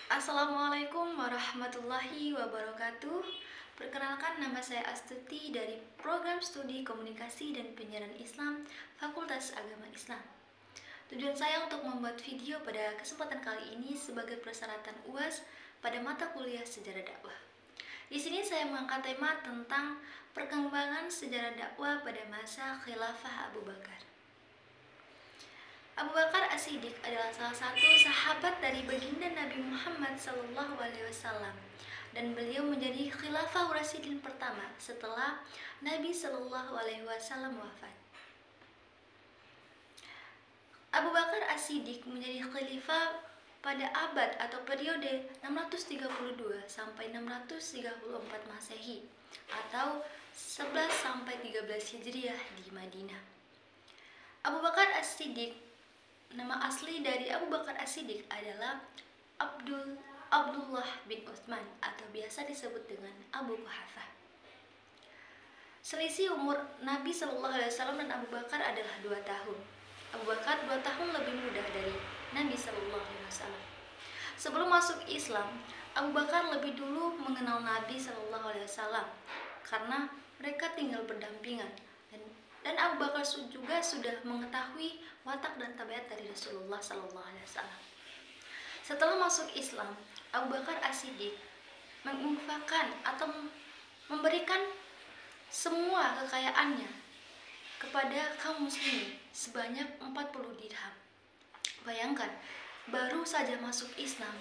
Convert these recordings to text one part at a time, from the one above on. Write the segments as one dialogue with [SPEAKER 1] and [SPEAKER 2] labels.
[SPEAKER 1] Assalamualaikum warahmatullahi wabarakatuh. Perkenalkan, nama saya Astuti dari Program Studi Komunikasi dan Penyiaran Islam Fakultas Agama Islam. Tujuan saya untuk membuat video pada kesempatan kali ini sebagai persyaratan UAS pada mata kuliah Sejarah Dakwah. Di sini saya mengangkat tema tentang perkembangan sejarah dakwah pada masa Khilafah Abu Bakar. Abu Bakar As-Siddiq adalah salah satu sahabat dari baginda Nabi Muhammad SAW, dan beliau menjadi Khilafah Rasyidin pertama setelah Nabi SAW wafat. Abu Bakar As-Siddiq menjadi khalifah pada abad atau periode 632 sampai 634 Masehi atau 11 sampai 13 Hijriah di Madinah. Abu Bakar As-Siddiq, nama asli dari Abu Bakar As-Siddiq adalah Abdullah bin Utsman atau biasa disebut dengan Abu Quhafah. Selisih umur Nabi SAW dan Abu Bakar adalah 2 tahun. Abu Bakar 2 tahun lebih muda dari Nabi SAW. Sebelum masuk Islam, Abu Bakar lebih dulu mengenal Nabi SAW karena mereka tinggal berdampingan, dan Abu Bakar juga sudah mengetahui watak dan tabiat dari Rasulullah SAW. Setelah masuk Islam, Abu Bakar As-Siddiq menginfakkan atau memberikan semua kekayaannya kepada kaum muslimin sebanyak 40 dirham. Bayangkan, baru saja masuk Islam,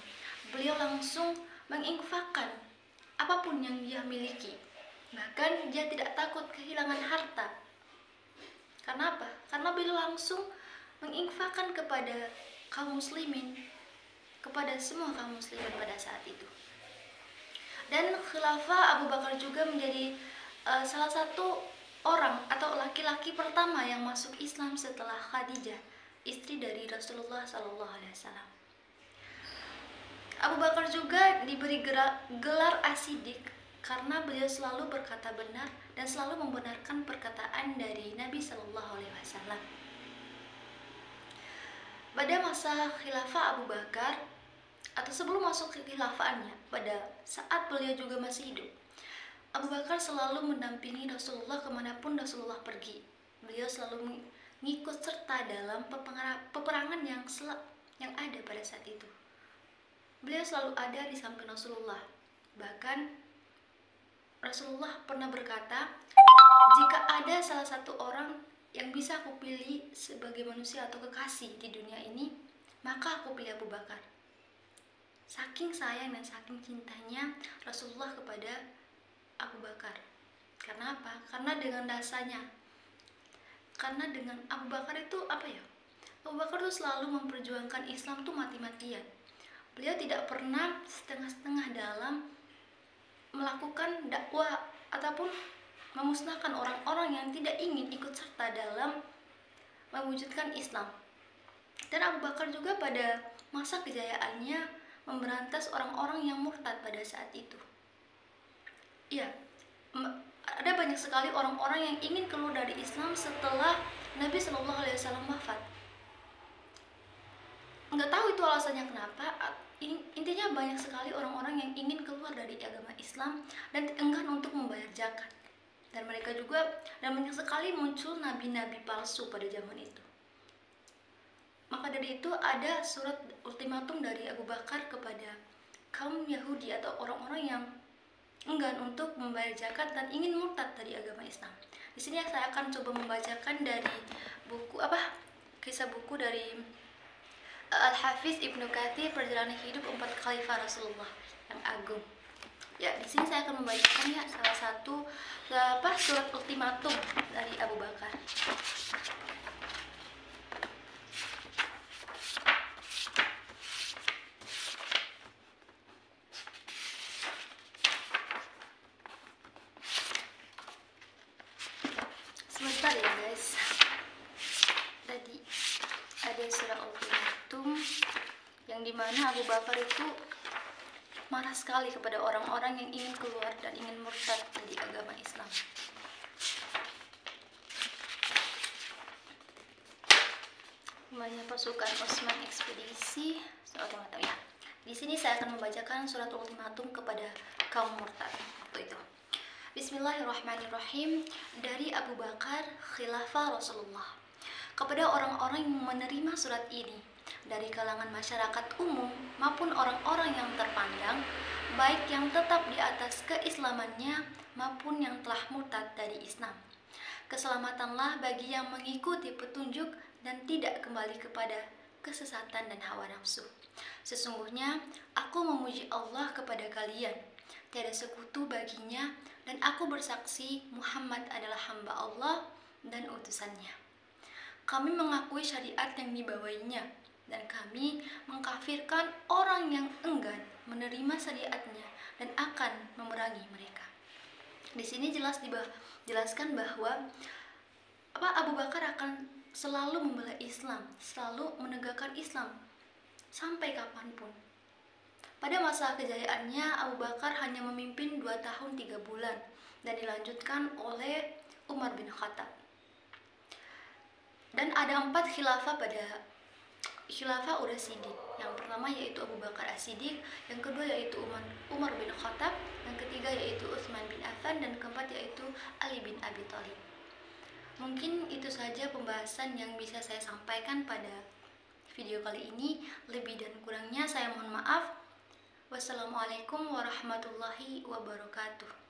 [SPEAKER 1] beliau langsung menginfakkan apapun yang dia miliki. Bahkan dia tidak takut kehilangan harta. Karena apa? Karena beliau langsung menginfakkan kepada kaum muslimin, kepada semua kaum muslimin pada saat itu. Dan Khilafah Abu Bakar juga menjadi salah satu orang atau laki-laki pertama yang masuk Islam setelah Khadijah, istri dari Rasulullah SAW. Abu Bakar juga diberi gelar As-Siddiq karena beliau selalu berkata benar dan selalu membenarkan perkataan dari Nabi SAW. Pada masa khilafah Abu Bakar atau sebelum masuk ke khilafahannya, pada saat beliau juga masih hidup, Abu Bakar selalu mendampingi Rasulullah kemanapun Rasulullah pergi. Beliau selalu mengikut serta dalam peperangan yang ada pada saat itu. Beliau selalu ada di samping Rasulullah. Bahkan Rasulullah pernah berkata, jika ada salah satu orang yang bisa aku pilih sebagai manusia atau kekasih di dunia ini, maka aku pilih Abu Bakar. Saking sayang dan saking cintanya Rasulullah kepada Abu Bakar. Karena apa? Karena dengan dasarnya. Karena dengan Abu Bakar itu Abu Bakar itu selalu memperjuangkan Islam tuh mati-matian. Beliau tidak pernah setengah-setengah dalam melakukan dakwah ataupun memusnahkan orang-orang yang tidak ingin ikut serta dalam mewujudkan Islam. Dan Abu Bakar juga pada masa kejayaannya memberantas orang-orang yang murtad pada saat itu. Iya, ada banyak sekali orang-orang yang ingin keluar dari Islam setelah Nabi SAW wafat. Nggak tahu itu alasannya kenapa. Intinya banyak sekali orang-orang yang ingin keluar dari agama Islam dan enggan untuk membayar zakat. Dan banyak sekali muncul nabi-nabi palsu pada zaman itu. Maka dari itu ada surat ultimatum dari Abu Bakar kepada kaum Yahudi atau orang-orang yang enggan untuk membayar zakat dan ingin murtad dari agama Islam. Di sini saya akan coba membacakan dari kisah buku dari Al-Hafiz Ibnu Katsir, Perjalanan Hidup 4 Khalifah Rasulullah yang agung. Ya, di sini saya akan membacakan salah satu surat ultimatum dari Abu Bakar. Sebentar ya guys. Tadi ada surat ultimatum yang dimana Abu Bakar itu marah sekali kepada orang-orang yang ingin keluar dan ingin murtad dari agama Islam. Banyak pasukan Utsman ekspedisi, ya. Di sini saya akan membacakan surat ultimatum kepada kaum murtad waktu itu. Bismillahirrahmanirrahim. Dari Abu Bakar, Khilafah Rasulullah. Kepada orang-orang yang menerima surat ini, dari kalangan masyarakat umum maupun orang-orang yang terpandang, baik yang tetap di atas keislamannya maupun yang telah murtad dari Islam. Keselamatanlah bagi yang mengikuti petunjuk dan tidak kembali kepada kesesatan dan hawa nafsu. Sesungguhnya aku memuji Allah kepada kalian, tiada sekutu baginya, dan aku bersaksi Muhammad adalah hamba Allah dan utusannya. Kami mengakui syariat yang dibawainya, dan kami mengkafirkan orang yang enggan menerima syariatnya dan akan memerangi mereka. Di sini dijelaskan bahwa Abu Bakar akan selalu membela Islam, selalu menegakkan Islam sampai kapanpun. Pada masa kejayaannya, Abu Bakar hanya memimpin 2 tahun 3 bulan dan dilanjutkan oleh Umar bin Khattab. Dan ada 4 khilafah pada khilafah Ur-Rasyidin. Yang pertama yaitu Abu Bakar As-Siddiq, yang kedua yaitu Umar bin Khattab, yang ketiga yaitu Utsman bin Affan, dan keempat yaitu Ali bin Abi Thalib. Mungkin itu saja pembahasan yang bisa saya sampaikan pada video kali ini. Lebih dan kurangnya saya mohon maaf. Wassalamualaikum warahmatullahi wabarakatuh.